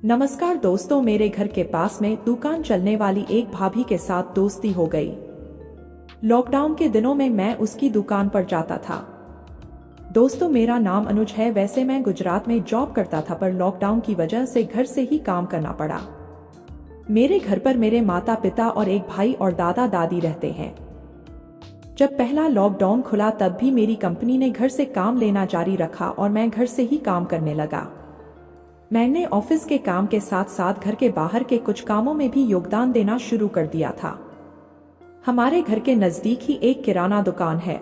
नमस्कार दोस्तों, मेरे घर के पास में दुकान चलने वाली एक भाभी के साथ दोस्ती हो गई। लॉकडाउन के दिनों में मैं उसकी दुकान पर जाता था। दोस्तों, मेरा नाम अनुज है। वैसे मैं गुजरात में जॉब करता था, पर लॉकडाउन की वजह से घर से ही काम करना पड़ा। मेरे घर पर मेरे माता पिता और एक भाई और दादा दादी रहते हैं। जब पहला लॉकडाउन खुला तब भी मेरी कंपनी ने घर से काम लेना जारी रखा और मैं घर से ही काम करने लगा। मैंने ऑफिस के काम के साथ साथ घर के बाहर के कुछ कामों में भी योगदान देना शुरू कर दिया था। हमारे घर के नजदीक ही एक किराना दुकान है।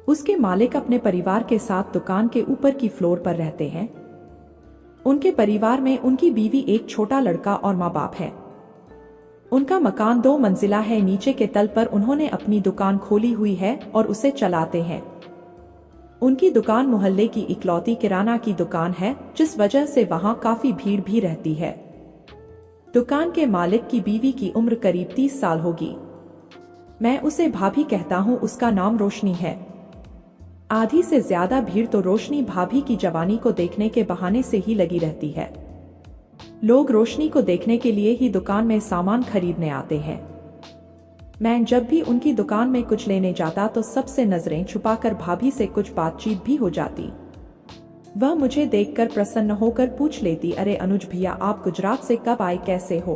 उसके मालिक अपने परिवार के साथ दुकान के ऊपर की फ्लोर पर रहते हैं। उनके परिवार में उनकी बीवी, एक छोटा लड़का और माँ बाप है। उनका मकान 2 मंजिला है। नीचे के तल पर उन्होंने अपनी दुकान खोली हुई है और उसे चलाते हैं। उनकी दुकान मोहल्ले की इकलौती किराना की दुकान है, जिस वजह से वहां काफी भीड़ भी रहती है। दुकान के मालिक की बीवी की उम्र करीब 30 साल होगी। मैं उसे भाभी कहता हूं। उसका नाम रोशनी है। आधी से ज्यादा भीड़ तो रोशनी भाभी की जवानी को देखने के बहाने से ही लगी रहती है। लोग रोशनी को देखने के लिए ही दुकान में सामान खरीदने आते हैं। मैं जब भी उनकी दुकान में कुछ लेने जाता तो सबसे नजरें छुपाकर भाभी से कुछ बातचीत भी हो जाती। वह मुझे देखकर प्रसन्न होकर पूछ लेती, अरे अनुज भैया, आप गुजरात से कब आए, कैसे हो?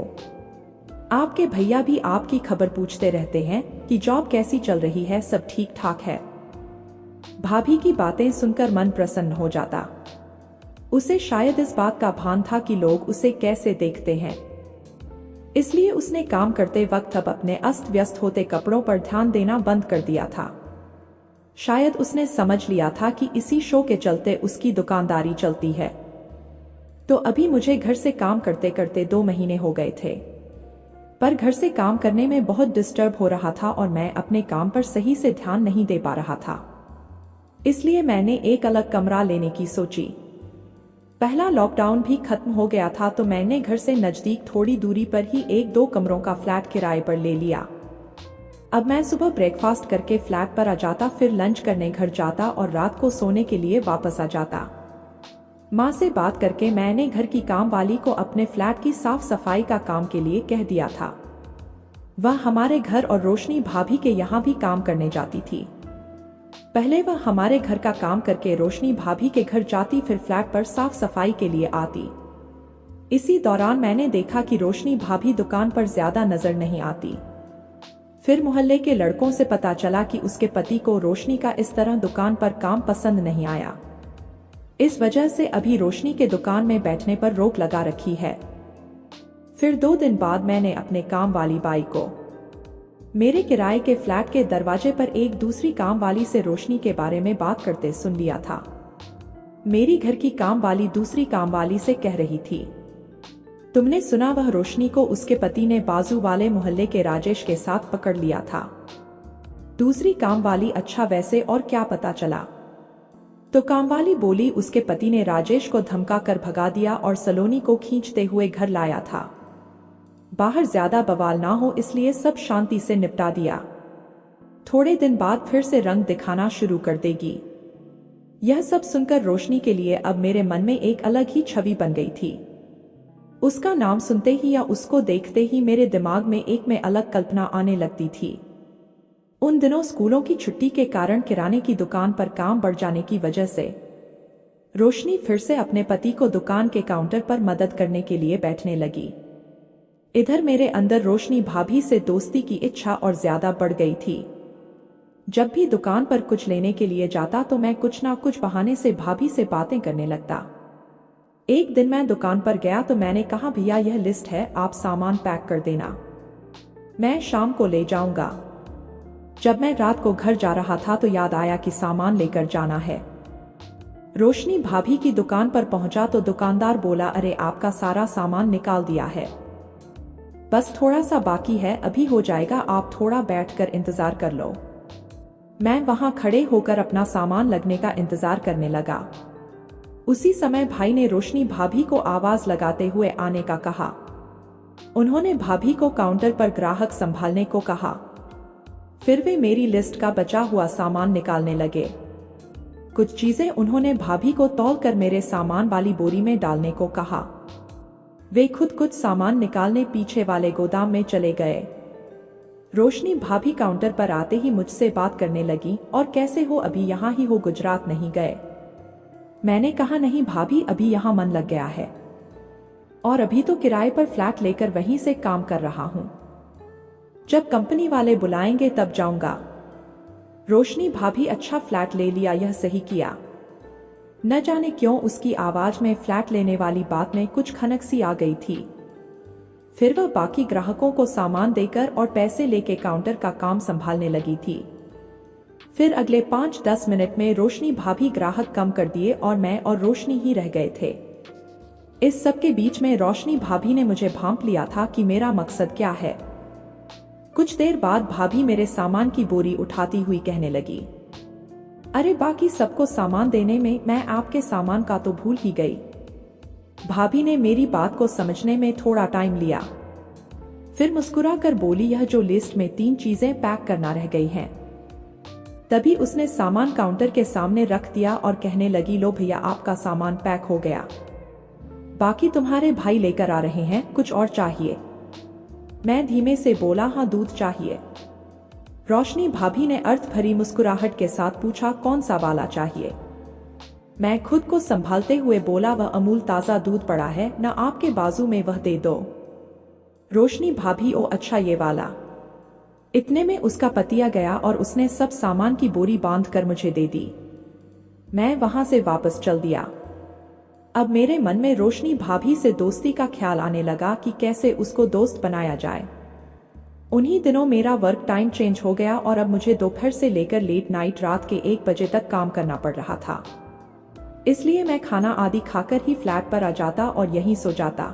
आपके भैया भी आपकी खबर पूछते रहते हैं कि जॉब कैसी चल रही है, सब ठीक ठाक है। भाभी की बातें सुनकर मन प्रसन्न हो जाता। उसे शायद इस बात का भान था कि लोग उसे कैसे देखते हैं, इसलिए उसने काम करते वक्त अब अपने अस्त व्यस्त होते कपड़ों पर ध्यान देना बंद कर दिया था। शायद उसने समझ लिया था कि इसी शो के चलते उसकी दुकानदारी चलती है। तो अभी मुझे घर से काम करते करते 2 महीने हो गए थे, पर घर से काम करने में बहुत डिस्टर्ब हो रहा था और मैं अपने काम पर सही से ध्यान नहीं दे पा रहा था। इसलिए मैंने एक अलग कमरा लेने की सोची। पहला लॉकडाउन भी खत्म हो गया था, तो मैंने घर से नजदीक थोड़ी दूरी पर ही 1-2 कमरों का फ्लैट किराए पर ले लिया। अब मैं सुबह ब्रेकफास्ट करके फ्लैट पर आ जाता, फिर लंच करने घर जाता और रात को सोने के लिए वापस आ जाता। माँ से बात करके मैंने घर की काम वाली को अपने फ्लैट की साफ सफाई का काम के लिए कह दिया था। वह हमारे घर और रोशनी भाभी के यहाँ भी काम करने जाती थी। पहले वह हमारे घर का काम करके रोशनी भाभी के घर जाती, फिर फ्लैट पर साफ सफाई के लिए आती। इसी दौरान मैंने देखा कि रोशनी भाभी दुकान पर ज्यादा नजर नहीं आती। फिर मोहल्ले के लड़कों से पता चला कि उसके पति को रोशनी का इस तरह दुकान पर काम पसंद नहीं आया। इस वजह से अभी रोशनी के दुकान में बैठने पर रोक लगा रखी है। फिर 2 दिन बाद मैंने अपने काम वाली बाई को मेरे किराए के फ्लैट के दरवाजे पर एक दूसरी काम वाली से रोशनी के बारे में बात करते सुन लिया था। मेरी घर की काम वाली दूसरी काम वाली से कह रही थी, तुमने सुना, वह रोशनी को उसके पति ने बाजू वाले मोहल्ले के राजेश के साथ पकड़ लिया था। दूसरी काम वाली, अच्छा वैसे और क्या पता चला? तो काम वाली बोली, उसके पति ने राजेश को धमका कर भगा दिया और सलोनी को खींचते हुए घर लाया था। बाहर ज्यादा बवाल ना हो इसलिए सब शांति से निपटा दिया। थोड़े दिन बाद फिर से रंग दिखाना शुरू कर देगी। यह सब सुनकर रोशनी के लिए अब मेरे मन में एक अलग ही छवि बन गई थी। उसका नाम सुनते ही या उसको देखते ही मेरे दिमाग में एक में अलग कल्पना आने लगती थी। उन दिनों स्कूलों की छुट्टी के कारण किराने की दुकान पर काम बढ़ जाने की वजह से रोशनी फिर से अपने पति को दुकान के काउंटर पर मदद करने के लिए बैठने लगी। इधर मेरे अंदर रोशनी भाभी से दोस्ती की इच्छा और ज्यादा बढ़ गई थी। जब भी दुकान पर कुछ लेने के लिए जाता तो मैं कुछ ना कुछ बहाने से भाभी से बातें करने लगता। एक दिन मैं दुकान पर गया तो मैंने कहा, भैया यह लिस्ट है, आप सामान पैक कर देना, मैं शाम को ले जाऊंगा। जब मैं रात को घर जा रहा था तो याद आया कि सामान लेकर जाना है। रोशनी भाभी की दुकान पर पहुंचा तो दुकानदार बोला, अरे आपका सारा सामान निकाल दिया है, बस थोड़ा सा बाकी है, अभी हो जाएगा, आप थोड़ा बैठकर इंतजार कर लो। मैं वहां खड़े होकर अपना सामान लगने का इंतजार करने लगा। उसी समय भाई ने रोशनी भाभी को आवाज लगाते हुए आने का कहा। उन्होंने भाभी को काउंटर पर ग्राहक संभालने को कहा। फिर वे मेरी लिस्ट का बचा हुआ सामान निकालने लगे। कुछ चीजें उन्होंने भाभी को तौल कर मेरे सामान वाली बोरी में डालने को कहा। वे खुद कुछ सामान निकालने पीछे वाले गोदाम में चले गए। रोशनी भाभी काउंटर पर आते ही मुझसे बात करने लगी, और कैसे हो, अभी यहाँ ही हो, गुजरात नहीं गए? मैंने कहा नहीं भाभी, अभी यहाँ मन लग गया है और अभी तो किराए पर फ्लैट लेकर वहीं से काम कर रहा हूँ। जब कंपनी वाले बुलाएंगे तब जाऊंगा। रोशनी भाभी अच्छा फ्लैट ले लिया, यह सही किया। न जाने क्यों उसकी आवाज में फ्लैट लेने वाली बात में कुछ खनक सी आ गई थी। फिर वह बाकी ग्राहकों को सामान देकर और पैसे लेके काउंटर का काम संभालने लगी थी। फिर अगले 5-10 मिनट में रोशनी भाभी ग्राहक कम कर दिए और मैं और रोशनी ही रह गए थे। इस सब के बीच में रोशनी भाभी ने मुझे भांप लिया था कि मेरा मकसद क्या है। कुछ देर बाद भाभी मेरे सामान की बोरी उठाती हुई कहने लगी, अरे बाकी सबको सामान देने में मैं आपके सामान का तो भूल ही गई। भाभी ने मेरी बात को समझने में थोड़ा टाइम लिया, फिर मुस्कुराकर बोली, यह जो लिस्ट में 3 चीजें पैक करना रह गई हैं। तभी उसने सामान काउंटर के सामने रख दिया और कहने लगी, लो भैया आपका सामान पैक हो गया, बाकी तुम्हारे भाई लेकर आ रहे हैं, कुछ और चाहिए? मैं धीमे से बोला, हाँ दूध चाहिए। रोशनी भाभी ने अर्थ भरी मुस्कुराहट के साथ पूछा, कौन सा वाला चाहिए? मैं खुद को संभालते हुए बोला, वह अमूल ताजा दूध पड़ा है न आपके बाजू में, वह दे दो। रोशनी भाभी, ओ अच्छा ये वाला। इतने में उसका पतिया गया और उसने सब सामान की बोरी बांध कर मुझे दे दी। मैं वहां से वापस चल दिया। अब मेरे मन में रोशनी भाभी से दोस्ती का ख्याल आने लगा कि कैसे उसको दोस्त बनाया जाए। उन्हीं दिनों मेरा वर्क टाइम चेंज हो गया और अब मुझे दोपहर से लेकर लेट नाइट रात के 1 बजे तक काम करना पड़ रहा था। इसलिए मैं खाना आदि खाकर ही फ्लैट पर आ जाता और यहीं सो जाता।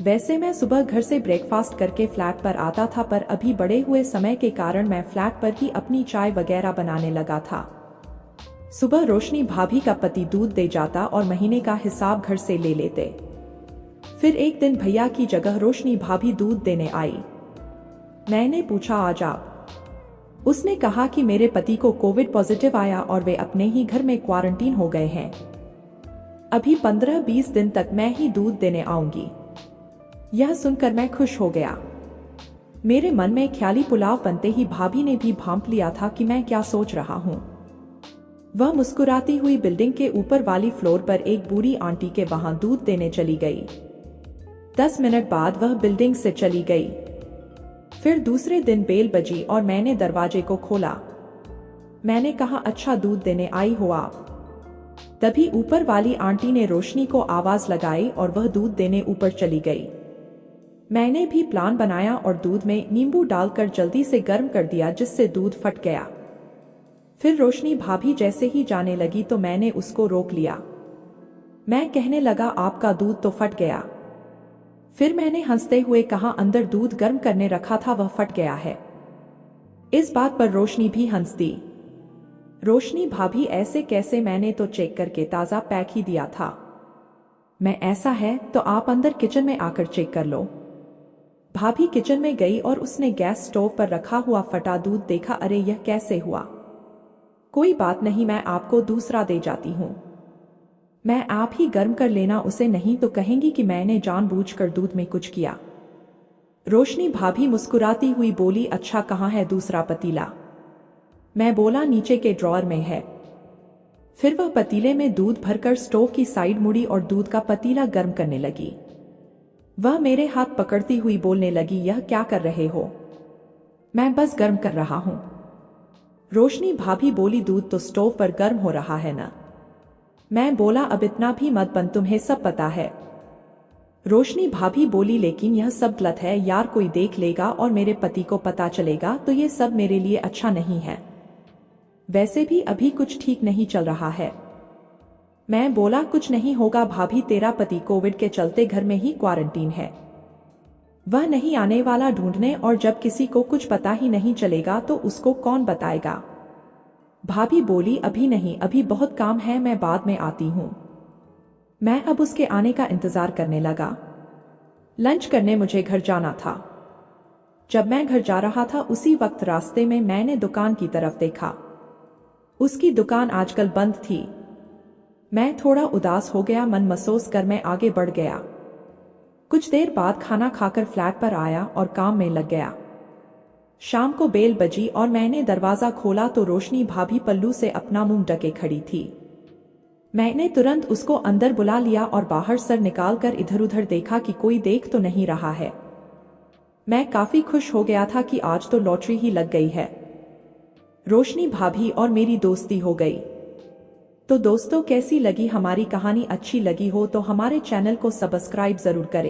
वैसे मैं सुबह घर से ब्रेकफास्ट करके फ्लैट पर आता था, पर अभी बड़े हुए समय के कारण मैं फ्लैट पर ही अपनी चाय वगैरह बनाने लगा था। सुबह रोशनी भाभी का पति दूध दे जाता और महीने का हिसाब घर से ले लेते। फिर एक दिन भैया की जगह रोशनी भाभी दूध देने आई। मैंने पूछा, आज आप? उसने कहा कि मेरे पति को कोविड पॉजिटिव आया और वे अपने ही घर में क्वारंटीन हो गए हैं। अभी 15-20 दिन तक मैं ही दूध देने आऊंगी। यह सुनकर मैं खुश हो गया। मेरे मन में ख्याली पुलाव बनते ही भाभी ने भी भांप लिया था कि मैं क्या सोच रहा हूँ। वह मुस्कुराती हुई बिल्डिंग के ऊपर वाली फ्लोर पर एक बूढ़ी आंटी के वहां दूध देने चली गई। 10 मिनट बाद वह बिल्डिंग से चली गई। फिर दूसरे दिन बेल बजी और मैंने दरवाजे को खोला। मैंने कहा, अच्छा दूध देने आई हो आप? तभी ऊपर वाली आंटी ने रोशनी को आवाज लगाई और वह दूध देने ऊपर चली गई। मैंने भी प्लान बनाया और दूध में नींबू डालकर जल्दी से गर्म कर दिया, जिससे दूध फट गया। फिर रोशनी भाभी जैसे ही जाने लगी तो मैंने उसको रोक लिया। मैं कहने लगा, आपका दूध तो फट गया। फिर मैंने हंसते हुए कहा, अंदर दूध गर्म करने रखा था, वह फट गया है। इस बात पर रोशनी भी हंस दी। रोशनी भाभी, ऐसे कैसे? मैंने तो चेक करके ताजा पैक ही दिया था। मैं, ऐसा है तो आप अंदर किचन में आकर चेक कर लो। भाभी किचन में गई और उसने गैस स्टोव पर रखा हुआ फटा दूध देखा। अरे यह कैसे हुआ? कोई बात नहीं, मैं आपको दूसरा दे जाती हूँ। मैं, आप ही गर्म कर लेना उसे, नहीं तो कहेंगी कि मैंने जानबूझकर दूध में कुछ किया। रोशनी भाभी मुस्कुराती हुई बोली, अच्छा कहाँ है दूसरा पतीला? मैं बोला, नीचे के ड्रॉअर में है। फिर वह पतीले में दूध भरकर स्टोव की साइड मुड़ी और दूध का पतीला गर्म करने लगी। वह मेरे हाथ पकड़ती हुई बोलने लगी, यह क्या कर रहे हो? मैं बस गर्म कर रहा हूं। रोशनी भाभी बोली, दूध तो स्टोव पर गर्म हो रहा है ना? मैं बोला, अब इतना भी मत बन, तुम्हें सब पता है। रोशनी भाभी बोली, लेकिन यह सब गलत है यार, कोई देख लेगा और मेरे पति को पता चलेगा तो ये सब मेरे लिए अच्छा नहीं है। वैसे भी अभी कुछ ठीक नहीं चल रहा है। मैं बोला, कुछ नहीं होगा भाभी, तेरा पति कोविड के चलते घर में ही क्वारंटीन है। वह नहीं आने वाला ढूंढने, और जब किसी को कुछ पता ही नहीं चलेगा तो उसको कौन बताएगा? भाभी बोली, अभी नहीं, अभी बहुत काम है, मैं बाद में आती हूँ। मैं अब उसके आने का इंतजार करने लगा। लंच करने मुझे घर जाना था। जब मैं घर जा रहा था उसी वक्त रास्ते में मैंने दुकान की तरफ देखा। उसकी दुकान आजकल बंद थी। मैं थोड़ा उदास हो गया, मन महसूस कर मैं आगे बढ़ गया। कुछ देर बाद खाना खाकर फ्लैट पर आया और काम में लग गया। शाम को बेल बजी और मैंने दरवाजा खोला तो रोशनी भाभी पल्लू से अपना मुंह ढके खड़ी थी। मैंने तुरंत उसको अंदर बुला लिया और बाहर सर निकालकर इधर उधर देखा कि कोई देख तो नहीं रहा है। मैं काफी खुश हो गया था कि आज तो लॉटरी ही लग गई है। रोशनी भाभी और मेरी दोस्ती हो गई। तो दोस्तों, कैसी लगी हमारी कहानी? अच्छी लगी हो तो हमारे चैनल को सब्सक्राइब जरूर करें।